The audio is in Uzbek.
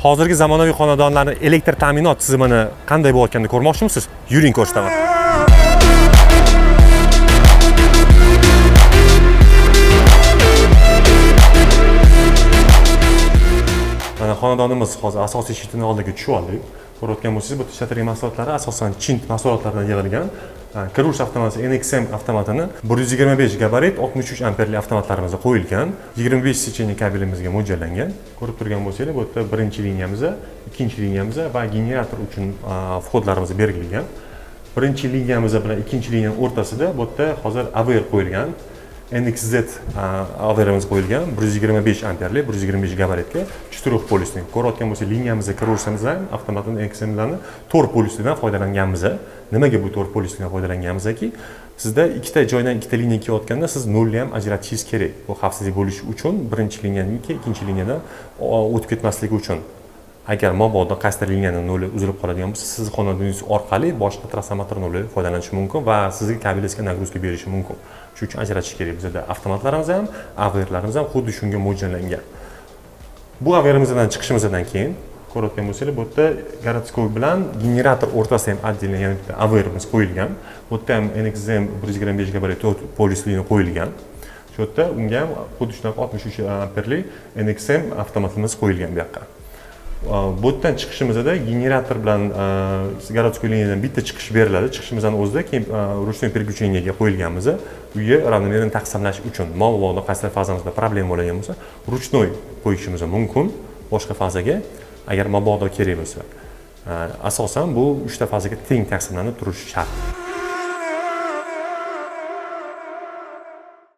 hozirgi zamonaviy xonadonlarning elektr ta'minot tizimini qanday bo'layotganini ko'rmoqchimisiz? Yuring ko'rsataman. Mana xonadonimiz hozir asosiy shitini oldiga tushib oldik. Ko'rayotgan bo'lsangiz, bu ishlatilgan mahsulotlari asosan Chin mahsulotlaridan yig'ilgan. Kirash avtomati NXM avtomatini 125 gabarit 63 amperli avtomatlarimizga qo'yilgan. 25 secheniya kabelimizga mo'ljallangan. Ko'rib turgan bo'lsangiz, bu yerda birinchi liniyamiz, ikkinchi liniyamiz va generator uchun vhodlarimiz berilgan. Birinchi liniyamiz bilan ikkinchi liniyaning o'rtasida bu yerda hozir AVR qo'yilgan. NXZ AVRimiz qo'yilgan 125 amperli 125 gabaritga 4 polisli. Ko'rayotgan bo'lsangiz, liniyamizga kirishimiz ham avtomatning NXMlarni 4 polislidan foydalanganmiz. Nimaga bu 4 polislidan foydalanganmizki, sizda ikkita joydan ikkita liniya kelayotganda siz nolni ham ajratishingiz kerak. Bu xavfsizlik bo'lishi uchun birinchi liniyaniki ikkinchi liniyadan o'tib ketmasligi uchun. Agar mabodo qaysidir liniyaning noli uzilib qoladigan bo'lsa, siz xonadoningizz orqali boshqa transformator noli foydalanish mumkin va sizga kabelingizga nagruzka berishi mumkin. Shuning uchun ajratish kerak. Bizda avtomatlarimiz ham, AVRlarimiz ham xuddi shunga mo'ljallangan. Bu AVRimizdan chiqishimizdan keyin ko'rayotgan bo'lsangiz, bu yerda garatskoy bilan generator o'rtasida ham отдельно yana bitta AVRimiz qo'yilgan. Bu yerda ham NXM 125 gabarit 4 polislini qo'yilgan. Shu yerda unga ham xuddi shunaqa 63 amperli NXM avtomatimiz qo'yilgan bu yoqqa. Bu yerdan chiqishimizda generator bilan garatskoy liniyadan bitta chiqish beriladi. Chiqishimizdan o'zida keyin ruchnoy переключениyaga qo'yilganmiz. Uyga ravnomerni taqsimlash uchun mabodo qaysidir fazamizda problem bo'lgan bo'lsa, ruchnoy qo'yishimiz mumkin boshqa fazaga agar mabodo kerak bo'lsa. Asosan bu 3 ta fazaga teng taqsimlanib turishi shart.